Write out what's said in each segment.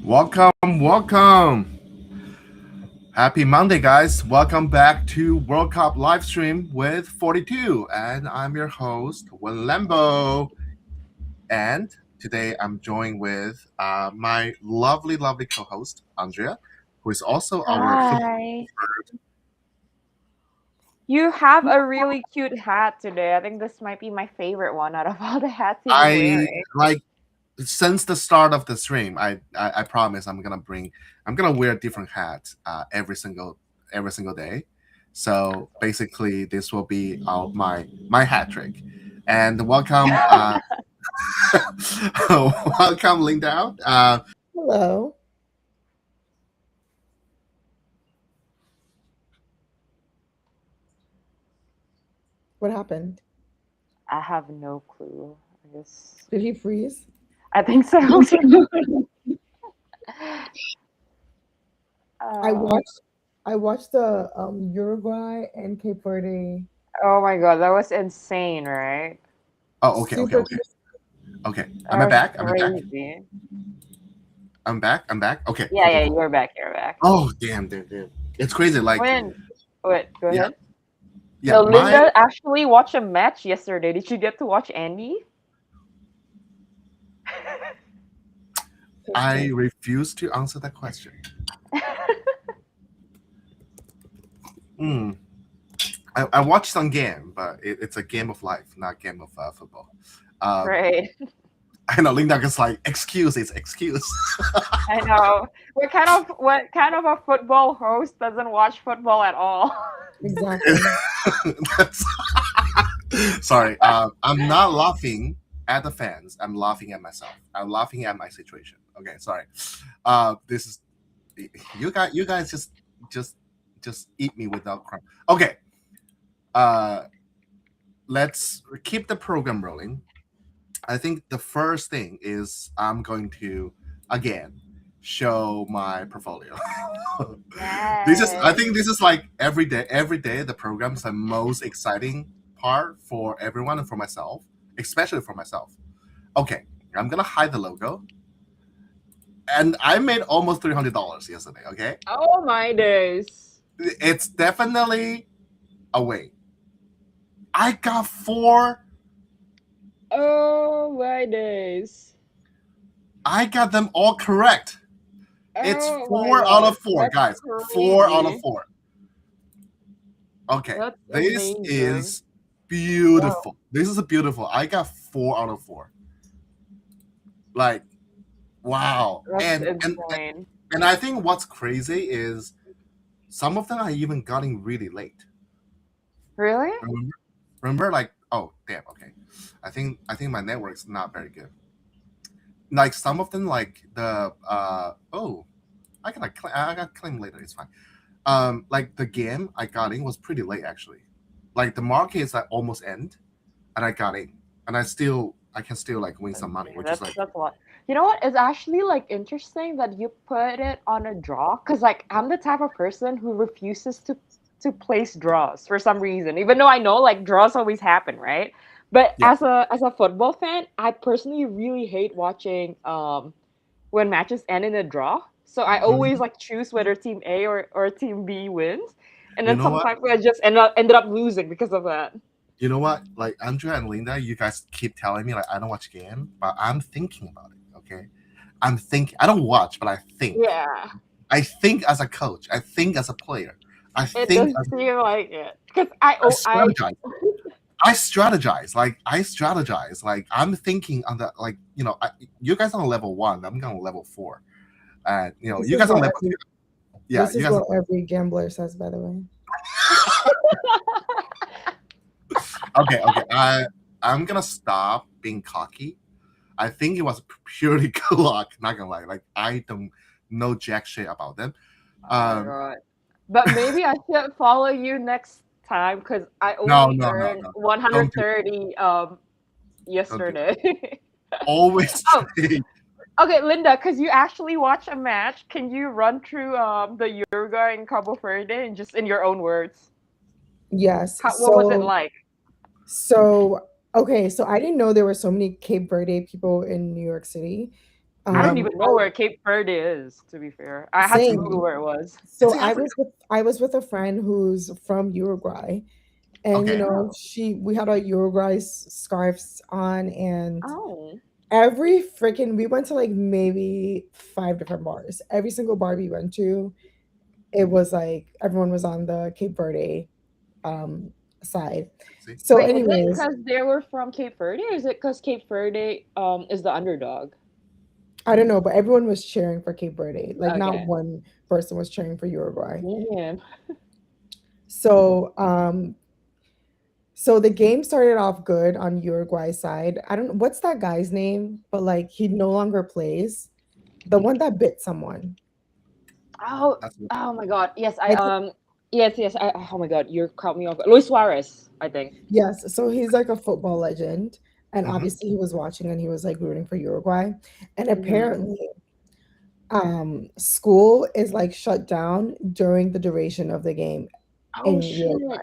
Welcome. Happy Monday, guys. Welcome back to World Cup Livestream with 42. And I'm your host, Lembo. And today I'm joined with my lovely co host, Andrea, who is also our football. Hi. You have a really cute hat today. I think this might be my favorite one out of all the hats you've been I wearing. like since the start of the stream. I promise I'm gonna wear different hats every single day. So basically, this will be my hat trick. And welcome, welcome, Linda. Hello. What happened? I have no clue. I guess Did he freeze? I think so. I uh, watched I watched the Uruguay and Cape Verde oh my god, that was insane, right? Oh, super okay. Am I That was back? Am I back? crazy. I'm back. I'm back. Okay, Yeah, yeah, cool. you're back. You're back. Oh, damn. It's crazy. Like, When? Wait, go yeah, ahead. yeah. No, My Linda actually watched a match yesterday. Did you get to watch Andy? I interesting. refuse to answer that question. Hmm. I watched some game, but it's a game of life, not game of football. Um, Right. I know Linda is like excuse, it's excuse. I know. What kind of a football host doesn't watch football at all? Exactly. That's, sorry, I'm not laughing at the fans. I'm laughing at myself. I'm laughing at my situation. Okay, sorry. This is you guys. You guys just just eat me without crumb. Okay. Uh, let's keep the program rolling. I think the first thing is I'm going to again show my portfolio. I Yes. think this is like every day the program is the most exciting part for everyone and for myself, especially for myself. Okay, I'm gonna hide the logo, and I made almost $300 yesterday. Okay, Oh my days. it's definitely a win. I got four. Oh my days. I got them all correct. It's Oh my four out god. of four, That's guys. 4 out of crazy. 4. Okay, That's this amazing. is Wow. beautiful. This is beautiful. I got 4 out of 4. Like, wow. That's And insane. I think what's crazy is some of them I even got in really late. Really? Remember, like, oh damn, okay. I think my network's not very good. Like some of them, like the oh, I got claim later. It's fine. Like the game I got in was pretty late actually. Like the market is like almost end, and I got in, and I can still like win some money, Okay, which is that's like that's what. You know what? It's actually like interesting that you put it on a draw, because like I'm the type of person who refuses to place draws for some reason, even though I know like draws always happen, right? But yeah. as a football fan, I personally really hate watching when matches end in a draw. So I always Mhm. like choose whether team A or team B wins, and You then know what? sometimes I just ended up losing because of that. You know what? Like Andrea and Linda, you guys keep telling me like I don't watch game, but I'm thinking about it. Okay, I'm thinking. I don't watch, but I think. Yeah. I think as a coach. I think as a player. I It think does as seem like it because I strategize. I strategize. Like I'm thinking on the like you guys on level 1. I'm going level 4. And This you is guys on what level 2. every Yeah, this you is guys. what every gambler says, by the way. Okay. I'm gonna stop being cocky. I think it was purely good luck. Not gonna lie. Like I don't know jack shit about them. Oh my Um, god. But maybe I should follow you next time because I no, only no, no, earned no. Don't do. 130 Don't do. yesterday. Always Oh, trade. okay, Linda, because you actually watch a match, can you run through the Uruguay and Cabo Verde and just in your own words? Yes. What was it like? So okay, so I didn't know there were so many Cape Verde people in New York City. I don't Um, even know where Cape Verde is, to be fair. I had to Google Same. where it was. So It's in Africa. I was with a friend who's from Uruguay, and Okay. Oh. we had our Uruguay scarves on, and Oh. every freaking we went to like maybe 5 different bars. Every single bar we went to, it was like everyone was on the Cape Verde um side. See. So, Wait, is it anyways, because they were from Cape Verde, or is it because Cape Verde is the underdog? I don't know, but everyone was cheering for Cape Verde. Like not Okay. one person was cheering for Uruguay. Yeah. So, so the game started off good on Uruguay's side. I don't know what's that guy's name, but like he no longer plays. The one that bit someone. Oh, That's oh my God. Yes, I think yes, yes. Oh my God, you caught me off. Luis Suarez, I think. yes. So he's like a football legend, and hmm obviously he was watching and he was like rooting for Uruguay. And Hmm. apparently, school is like shut down during the duration of the game Oh in shit. Uruguay.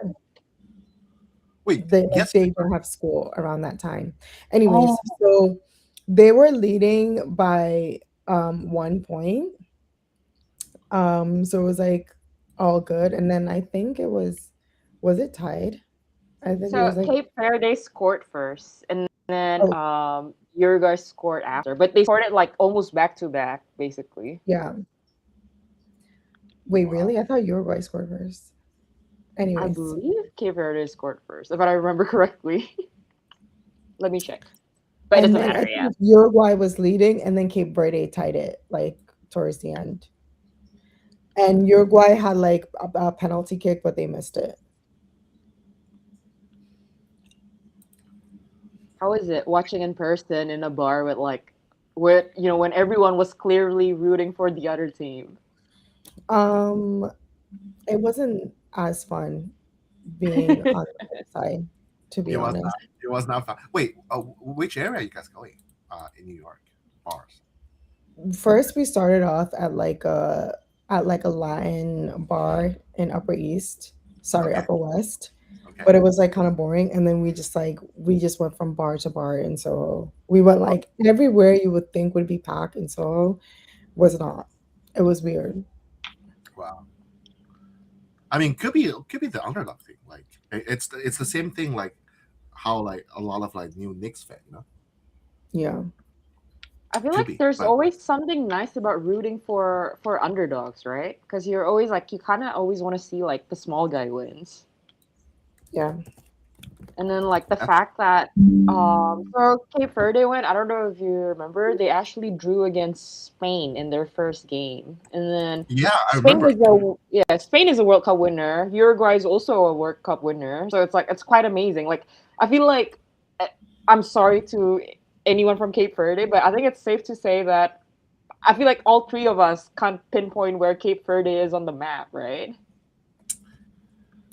Wait. Like Yes. they don't have school around that time. Oh, Anyways, so they were leading by 1 point. So it was like all good. And then I think it was it tied? I think it so was like Cape Verde scored first, and then oh Uruguay scored after, but they scored it like almost back to back, basically. yeah. Wait, Wow. really? I thought Uruguay scored first. I Anyways. believe Cape Verde scored first, if I remember correctly. Let me check. But it And doesn't then I matter, yeah. think Uruguay was leading and then Cape Verde tied it like towards the end. And Uruguay had like a penalty kick, but they missed it. How is it watching in person in a bar with like, where when everyone was clearly rooting for the other team? Um, it wasn't as fun being on the other side, to be It was not. honest. It was not fun. Wait. Which area are you guys going? In New York bars. First, we started off at like a Latin bar in Upper East, sorry, Okay. Upper West, Okay. but it was like kind of boring. And then we just went from bar to bar in Soho. We went Oh, like everywhere you would think would be packed in Soho was not. It was weird. wow. I mean, could be the underdog thing. Like it's the same thing. Like how like a lot of like new Knicks fan. Yeah. I feel Could like be, there's but always something nice about rooting for underdogs, right? Because you're always like, you kind of always want to see like the small guy wins. Yeah. And then like the that's fact that so Cape Verde went, I don't know if you remember, they actually drew against Spain in their first game. And then yeah. I Spain remember. is a yeah, Spain is a World Cup winner. Uruguay is also a World Cup winner. So it's like it's quite amazing. Like I feel like eh, I'm sorry to anyone from Cape Verde, but I think it's safe to say that I feel like all three of us can't pinpoint where Cape Verde is on the map, right?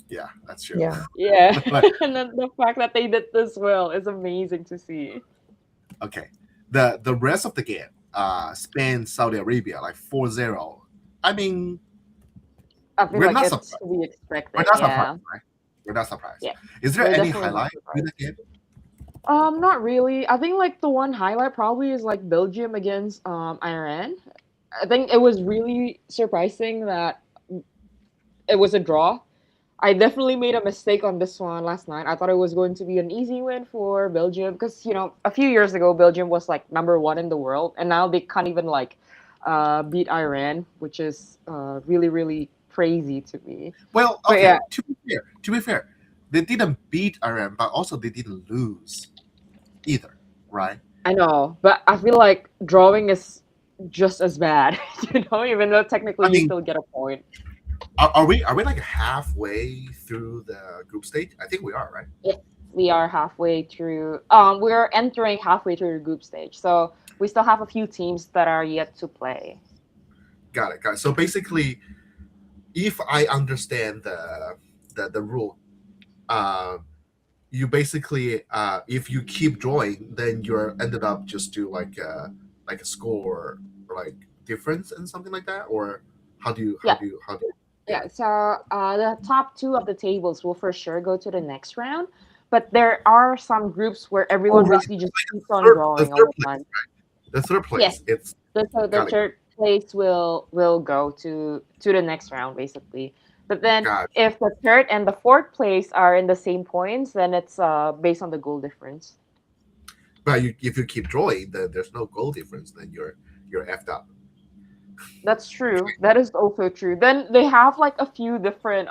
Yeah, that's true. Yeah. Yeah. Like And then the fact that they did this well is amazing to see. okay, the rest of the game, Spain Saudi Arabia like 4-0. I mean, I feel we're like not it's surprised. to be We're expected. not surprised, Yeah. right? We're not surprised. Yeah. Is there We're any definitely not highlight with surprised. the game? Not really. I think like the one highlight probably is like Belgium against Iran. I think it was really surprising that it was a draw. I definitely made a mistake on this one last night. I thought it was going to be an easy win for Belgium because a few years ago Belgium was like number one in the world, and now they can't even like beat Iran, which is really really crazy to me. Well, But okay. yeah, To be fair, they didn't beat Iran, but also they didn't lose either, right? I know, but I feel like drawing is just as bad, even though technically I you mean, still get a point. are we like halfway through the group stage? I think we are, right? If we are halfway through, we're entering halfway through the group stage, so we still have a few teams that are yet to play. Got it. Got it. So basically, if I understand the rule, uh, you basically if you keep drawing, then you're ended up just do like a score or like difference and something like that, or Yeah, how do you, yeah. yeah. So the top two of the tables will for sure go to the next round, but there are some groups where Oh everyone right, basically just keeps on third, the drawing all third the place, time. The third Yes. place, it's So the gotta third place will go to the next round basically. But then got. if the third and the fourth place are in the same points, then it's based on the goal difference. But if you keep drawing, then there's no goal difference. Then you're effed up. That's true. That is also true. Then they have like a few different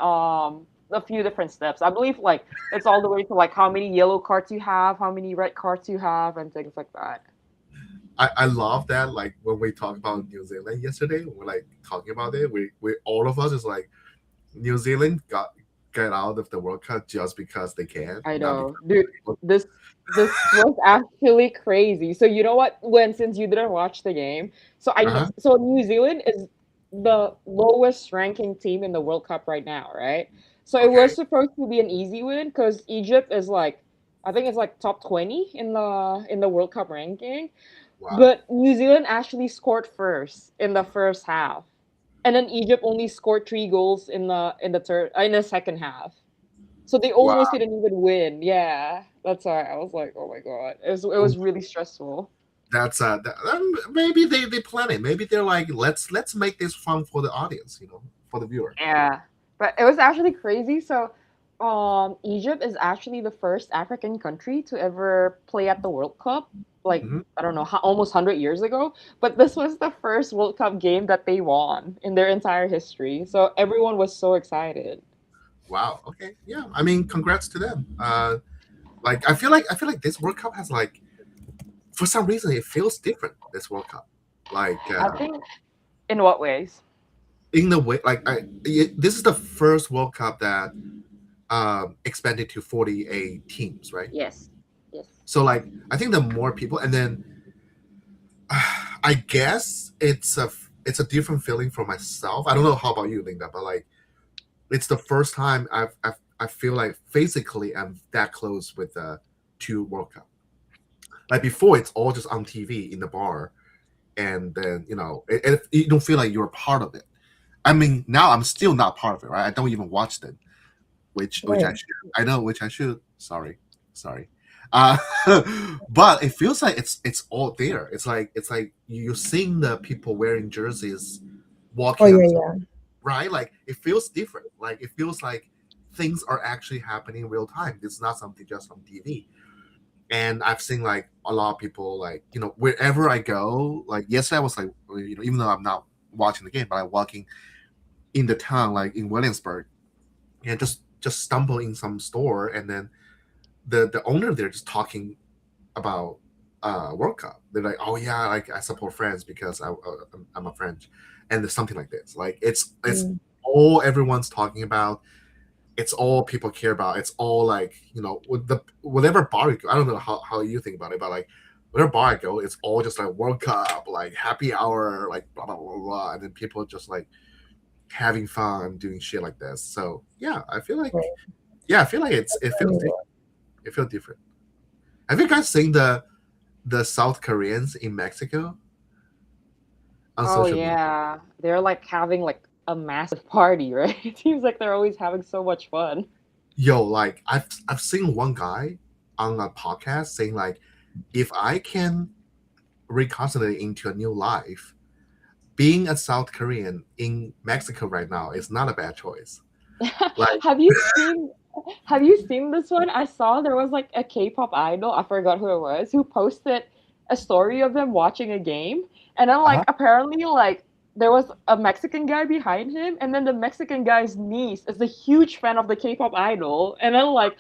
steps. I believe like it's all the way to like how many yellow cards you have, how many red cards you have, and things like that. I love that. Like when we talked about New Zealand yesterday, we're like talking about it. We all of us is like New Zealand got out of the World Cup just because they can, I not know, because. dude. This was actually crazy. So you know what? When since you didn't watch the game, so I Uh know. huh. So New Zealand is the lowest ranking team in the World Cup right now, right? So it was Okay. supposed to be an easy win because Egypt is like, I think it's like top 20 in the World Cup ranking. Wow. But New Zealand actually scored first in the first half, and then Egypt only scored 3 goals in the third in the second half. So they Wow. almost didn't even win. Yeah, that's why I was like, oh my god, it was really stressful. That's maybe they plan it. Maybe they're like, let's make this fun for the audience, for the viewer. Yeah, but it was actually crazy. So, Egypt is actually the first African country to ever play at the World Cup. Like Hmm. I don't know, almost 100 years ago. But this was the first World Cup game that they won in their entire history. So everyone was so excited. Wow. Okay. Yeah. I mean, congrats to them. Like I feel like this World Cup has like for some reason it feels different. This World Cup, like I think in what ways? in the way, like this is the first World Cup that expanded to 48 teams, right? Yes. Yes. So like I think the more people, and then I guess it's a different feeling for myself. I don't know how about you, Linda, but like it's the first time I feel like physically I'm that close with the two World Cup. Like before, it's all just on TV in the bar, and then you don't feel like you're a part of it. I mean, now I'm still not part of it, right? I don't even watch them, which I Right. should. I know which I should. Sorry. Uh, but it feels like it's all there. It's like you're seeing the people wearing jerseys Oh walking on, yeah, yeah. right? Like it feels different. Like it feels like things are actually happening in real time. It's not something just on TV. And I've seen like a lot of people like wherever I go. Like yesterday, I was like even though I'm not watching the game, but I'm walking in the town like in Williamsburg, and just stumble in some store, and then the owner there just talking about World Cup. They're like, oh yeah, like I support France because I'm a French, and there's something like this. Like it's Mm. all everyone's talking about. It's all people care about. It's all like with the whatever bar you go. I don't know how you think about it, but like whatever bar I go, it's all just like World Cup, like happy hour, like blah blah blah blah, and then people just like having fun doing shit like this. So yeah, Right. I feel like it feels Anyway. different. It feels different. Have you guys seen the South Koreans in Mexico on Oh social media? yeah, they're like having like a massive party, right? It seems like they're always having so much fun. Yo, like I've seen one guy on a podcast saying like, if I can reconsolidate into a new life, being a South Korean in Mexico right now is not a bad choice. Like, Have you seen have you seen this one? I saw there was like a K-pop idol, I forgot who it was, who posted a story of them watching a game. And then like uh-huh. apparently like there was a Mexican guy behind him, and then the Mexican guy's niece is a huge fan of the K-pop idol. And then like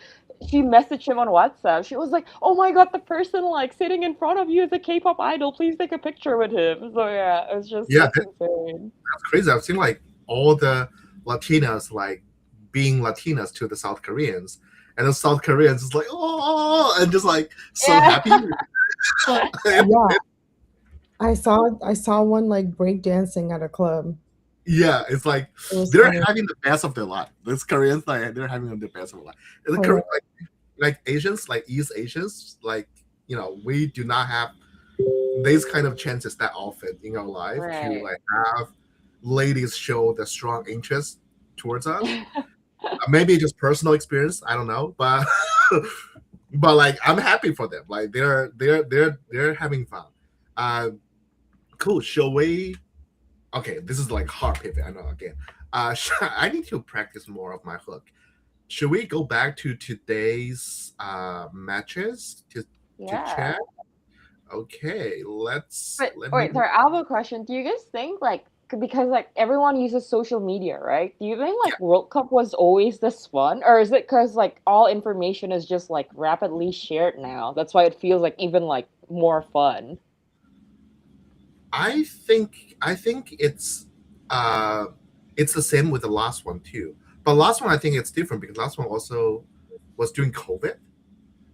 she messaged him on WhatsApp. She was like, "Oh my god, the person like sitting in front of you is a K-pop idol. Please take a picture with him." So yeah, Yeah, it's insane. that's crazy. I've seen like all the Latinas like being Latinas to the South Koreans, and the South Koreans is like and just like so Yeah. happy. Yeah. I saw one like break dancing at a club. Yeah, it's like It was they're funny. having the best of their life. These Koreans like they're having the best of their life. And the Oh yeah. like Asians, like East Asians, like we do not have these kind of chances that often in our life to Right. like have ladies show the strong interest towards us. Maybe just personal experience, I don't know, but but like I'm happy for them. Like they're having fun. Uh, cool. Shall we? Okay, this is like hard pivot. I know again. I need to practice more of my hook. Should we go back to today's matches to Yeah. chat? Okay, But let me. wait, sorry, I have a question. Do you guys think like because like everyone uses social media, right? Do you think Yeah, like World Cup was always this fun, or is it because like all information is just like rapidly shared now? That's why it feels like even like more fun. I think uh it's the same with the last one too. But last one I think it's different because last one also was during COVID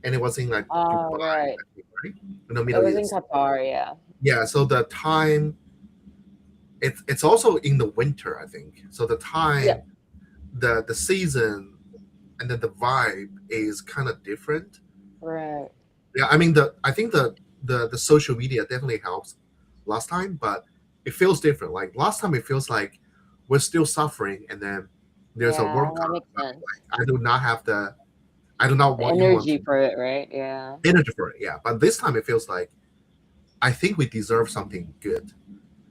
and it was in like Dubai, Right. I think, right? In the It Middle was in East. Qatar, yeah. Yeah, so the time it's also in the winter, I think. So the Yeah. time, the season, and then the vibe is kind of different. Right. Yeah, I mean the I think the social media definitely helps last time, but it feels different. Like last time, it feels like we're still suffering, and then there's a Yeah, World that Cup. makes sense. I do not have I do not The want even want energy to for it, right? Yeah. energy for it. Yeah, but this time it feels like I think we deserve something good,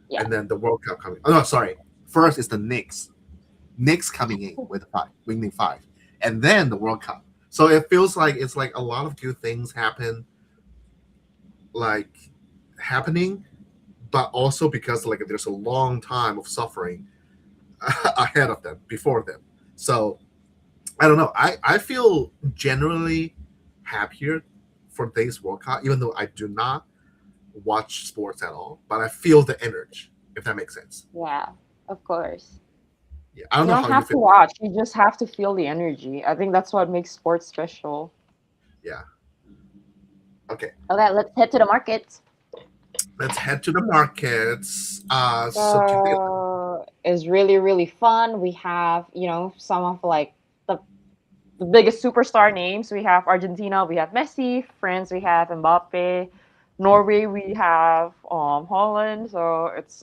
Yeah. and then the World Cup coming. Oh no, sorry. First is the Knicks. Knicks coming in with five, winning five, and then the World Cup. So it feels like it's like a lot of good things like happening, but also because like there's a long time of suffering ahead of them before them. So I don't know. I feel generally happier for this World Cup, even though I do not watch sports at all. But I feel the energy, if that makes sense. Yeah, of course. Yeah, I don't You know don't how you have feel. to watch, you just have to feel the energy. I think that's what makes sports special. Yeah. Okay. Okay, let's head to the markets. Let's head to the markets. So today, So it's really, really fun. We have, some of like the biggest superstar names. We have Argentina, we have Messi. France, we have Mbappe. Norway, we have Holland. So it's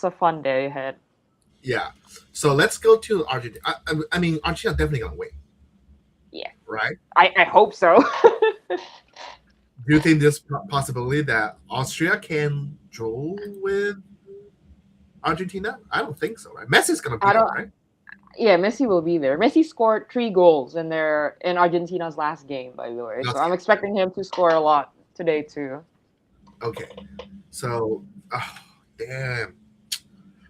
a fun day ahead. yeah. So let's go to Argentina. I mean, Argentina definitely gonna win, Yeah, right? I hope so. Do you think there's possibility that Austria can draw with Argentina? I don't think so, right? Messi's gonna be I there, don't. right? Yeah, Messi will be there. Messi scored 3 goals in Argentina's last game, by the way. So That's I'm expecting him to score a lot today too. okay. So, oh, damn.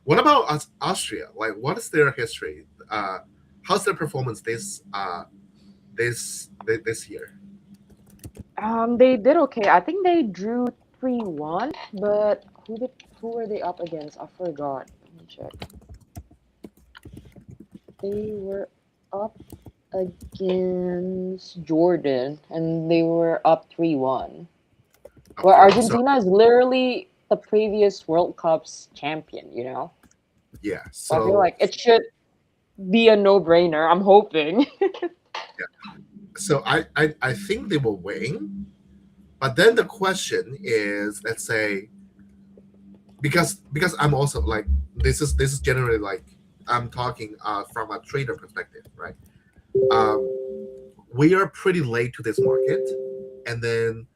What about Austria? Like, what is their history? How's their performance this year? They did okay. I think they drew 3-1, but who were they up against? I forgot. Let me check. They were up against Jordan, and they were up 3-1. Where Okay, so Argentina is literally the previous World Cup's champion. yeah, So I feel so like it should be a no-brainer. I'm hoping. I think they will win, but then the question is, let's say, because I'm also like this is generally like I'm talking from a trader perspective, right? Um, we are pretty late to this market, and then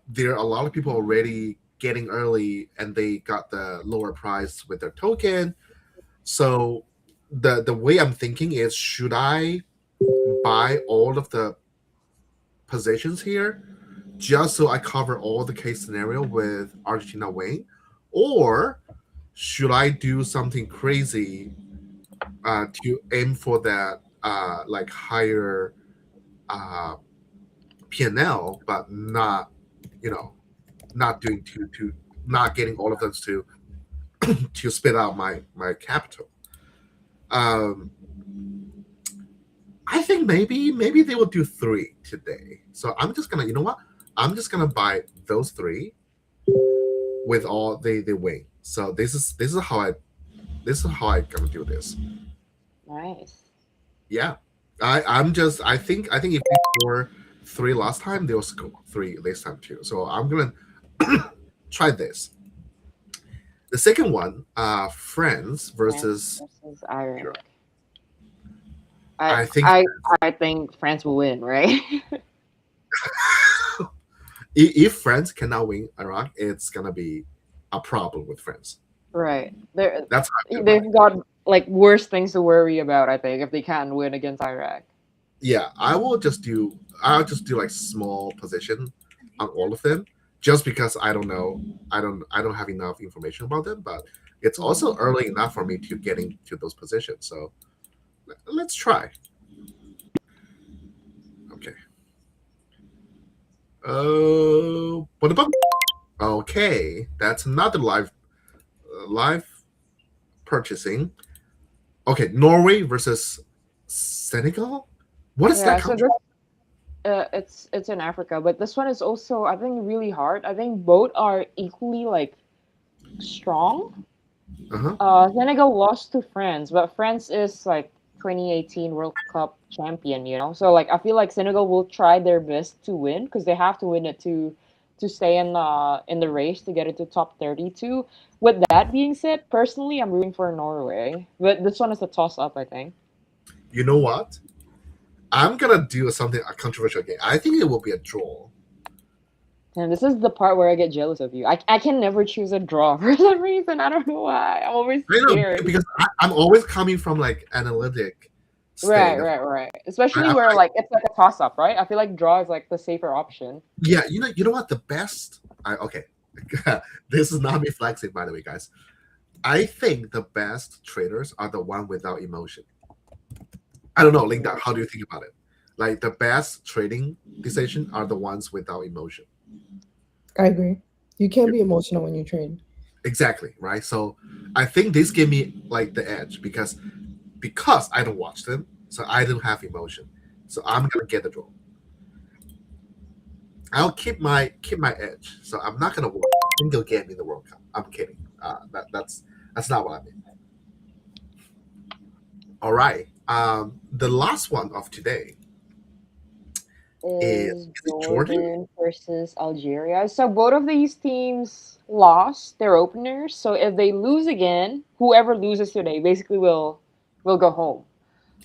there are a lot of people already getting early, and they got the lower price with their token. So the way I'm thinking is, should I buy all of the positions here just so I cover all the case scenario with Argentina winning, or should I do something crazy to aim for that like higher uh, P&L, but not you know not doing to not getting all of those to spit out my capital. Um, I think maybe they will do three today. So I'm just gonna I'm just gonna buy those three with all they win. So this is how I gonna do this. Nice. Yeah, I think if they score three last time, they'll score three this time too. So I'm gonna try this. The second one, France France versus versus Ireland. Europe. I I think I I think France will win, right? If France cannot win Iraq, it's gonna be a problem with France. Right. That's how I feel about it. They've got like worse things to worry about, I think, if they can't win against Iraq. Yeah, I'll just do like small position on all of them, just because I don't know, I don't have enough information about them, but it's also Mhm. early enough for me to get into those positions. So let's try. Okay. What about? Okay, that's another live purchasing. Okay, Norway versus Senegal. What is that Yeah, so country? this it's in Africa, but this one is also I think really hard. I think both are equally like strong. Uh huh. Senegal lost to France, but France is like 2018 World Cup champion, you know. So like I feel like Senegal will try their best to win because they have to win it to stay in the race to get into top 32. With that being said, personally, I'm rooting for Norway, but this one is a toss up, I think. You know what? I'm gonna do something a controversial game. I think it will be a draw. And this is the part where I get jealous of you. I can never choose a draw for some reason. I don't know why. I'm always I know scared. because I'm always coming from like analytic Right, state of right, right. Especially I, where like it's like a toss up, right? I feel like draw is like the safer option. yeah, you know what the best okay. This is not me flexing by the way, guys. I think the best traders are the one without emotion. I don't know, Linda, how do you think about it? Like the best trading decision are the ones without emotion. I agree. You can't be emotional when you trade. Exactly, right? So I think this gave me like the edge because I don't watch them, so I don't have emotion. So I'm gonna get the draw. I'll keep my edge. So I'm not gonna watch a single game in the World Cup. I'm kidding. That's not what I mean. All right. The last one of today Is is it Jordan? Jordan versus Algeria. So both of these teams lost their openers. So if they lose again, whoever loses today basically will go home.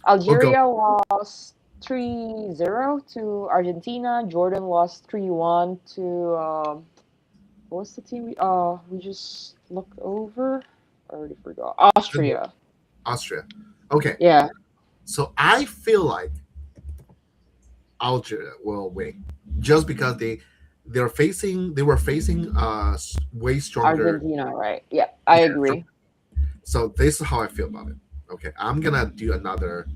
We'll go. Algeria lost 3-0 to Argentina. Jordan lost 3-1 to what's the team we just looked over? I already forgot. Austria. Austria. Okay. Yeah. So I feel like Algeria will win just because they were facing way stronger. Argentina, right? Yeah, I Yeah, agree. so this is how I feel about it. Okay, I'm gonna do another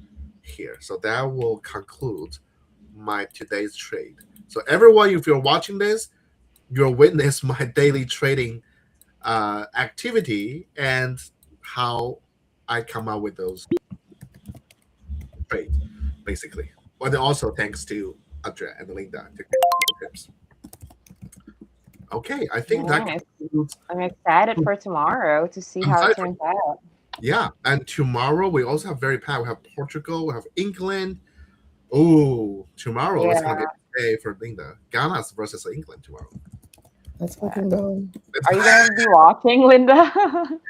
here. So that will conclude my today's trade. So everyone, if you're watching this, you'll witness my daily trading activity and how I come up with those trades, basically. But then also thanks to Andrea and Linda to give the tips. Okay, I think that Nice. concludes. I'm excited for tomorrow to see I'm how it excited for turns out. yeah, and tomorrow we also have very packed. We have Portugal, we have England. Oh, tomorrow is gonna be Yeah. a day for Linda. Ghana's versus England tomorrow. Let's fucking go. Are you gonna be watching, Linda?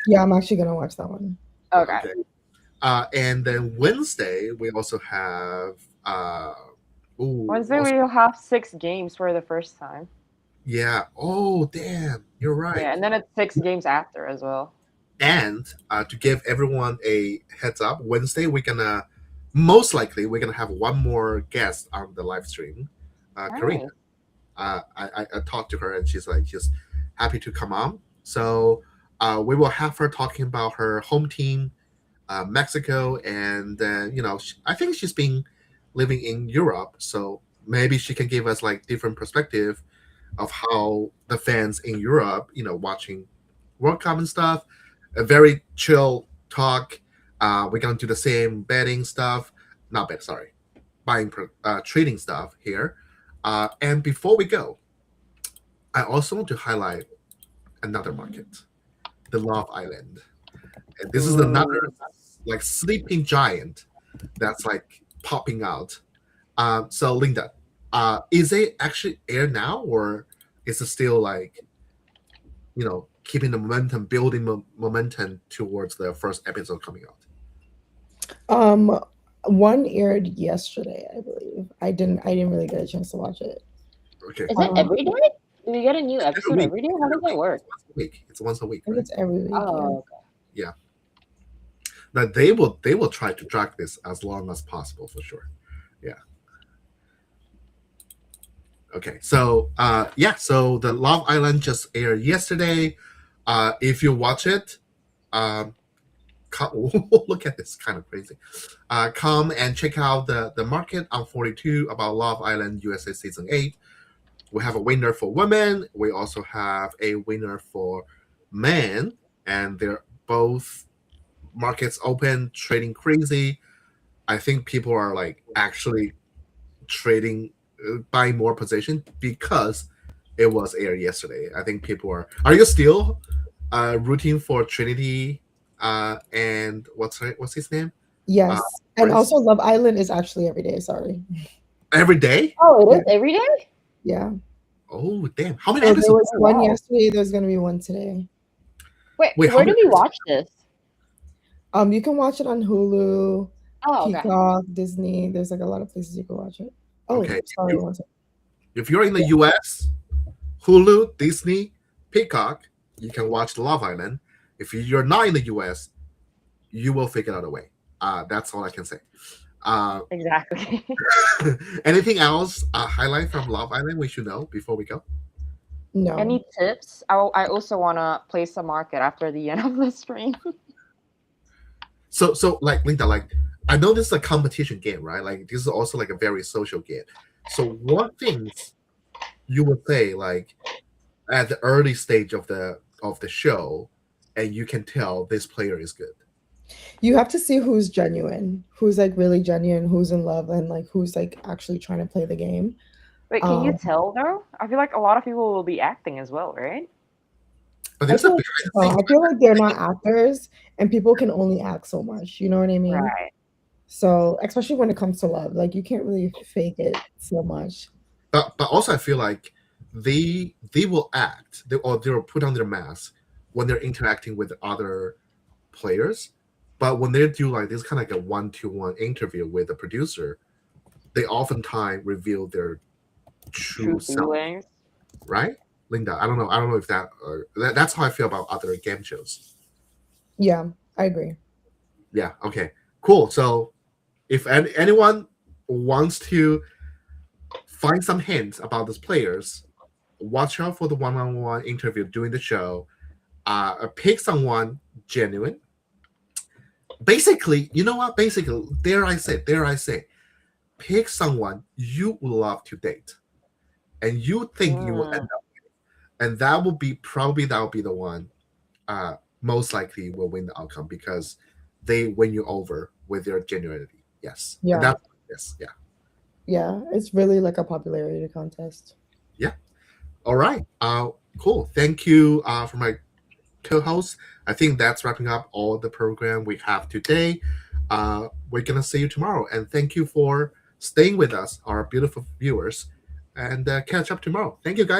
Yeah, I'm actually gonna watch that one. Okay. Okay. And then Wednesday we also have Wednesday also we'll have 6 games for the first time. yeah. Oh damn, you're right. Yeah, and then it's 6 games after as well. And to give everyone a heads up, Wednesday we're gonna most likely we're gonna have one more guest on the live stream, Karina. Nice. I talked to her and she's like she's happy to come on. So we will have her talking about her home team, Mexico, and then I think she's been living in Europe, so maybe she can give us like different perspective of how the fans in Europe, watching World Cup and stuff. A very chill talk. We're gonna do the same betting stuff, not bet, sorry, trading stuff here. And before we go, I also want to highlight another market, the Love Island. And this is another Ooh. like sleeping giant that's like popping out. So Linda, is it actually air now, or is it still like keeping the momentum, building momentum towards the first episode coming out? Um, one aired yesterday, I believe. I didn't really get a chance to watch it. Okay. Is it every day? Do we get a new Every episode week. every day? How does that work? Once a week. It's once a week, I think right? it's every week. Yeah. Oh, Yeah. But they will try to drag this as long as possible for sure. Yeah. Okay. So yeah. So the Love Island just aired yesterday. If you watch it, um, look at this, kind of crazy. Come and check out the market on 42 about Love Island USA season 8. We have a winner for women. We also have a winner for men, and they're both markets open, trading crazy. I think people are like actually trading, buying more position because it was aired yesterday. I think people are. Are you still rooting for Trinity? And what's his name? Uh, Yes. And Chris? also Love Island is actually every day, sorry. Every day? oh, it Yeah. is every day. Yeah. Oh damn! How many So there episodes? was Oh, one wow. yesterday, there's gonna be one today. Wait, Wait, how where do many we episodes? watch this? You can watch it on Hulu, Oh, okay. Peacock, Disney. There's like a lot of places you can watch it. Oh, Okay, sorry, one second. if you're in the Yeah. US, Hulu, Disney, Peacock, you can watch Love Island. If you're not in the US, you will figure out a way. That's all I can say. Uh, Exactly. anything else highlight from Love Island we should know before we go? No. Any tips? I also want to place a market after the end of the stream. So like Linda, like I know this is a competition game, right? Like this is also like a very social game. So what things you would say like at the early stage of the show, and you can tell this player is good? You have to see who's genuine, who's like really genuine, who's in love, and like who's like actually trying to play the game. Wait, can you Um, tell though? I feel like a lot of people will be acting as well, right? But I there's a feel behind the so. scenes. I feel like they're not actors, and people can only act so much. You know what I mean? Right. So, especially when it comes to love, like you can't really fake it so much. But also I feel like they will act, or they will put on their mask when they're interacting with other players. But when they do like this kind of like a one-to-one interview with the producer, they oftentimes reveal their true True self, feelings. right? Linda, I don't know. I don't know if that's how I feel about other game shows. Yeah, I agree. Yeah. Okay. Cool. So if anyone wants to find some hints about these players, watch out for the one-on-one interview during the show. Pick someone genuine. Basically, you know what? Basically, dare I say, pick someone you would love to date, and you think you will end Mm, up, and that will be the one. Most likely will win the outcome because they win you over with their genuinity. Yes, and Yeah, that's yes, yeah, yeah. It's really like a popularity contest. yeah. All right. Cool. Thank you for my co-host. I think that's wrapping up all the program we have today. We're gonna see you tomorrow, and thank you for staying with us, our beautiful viewers, and catch up tomorrow. Thank you, guys.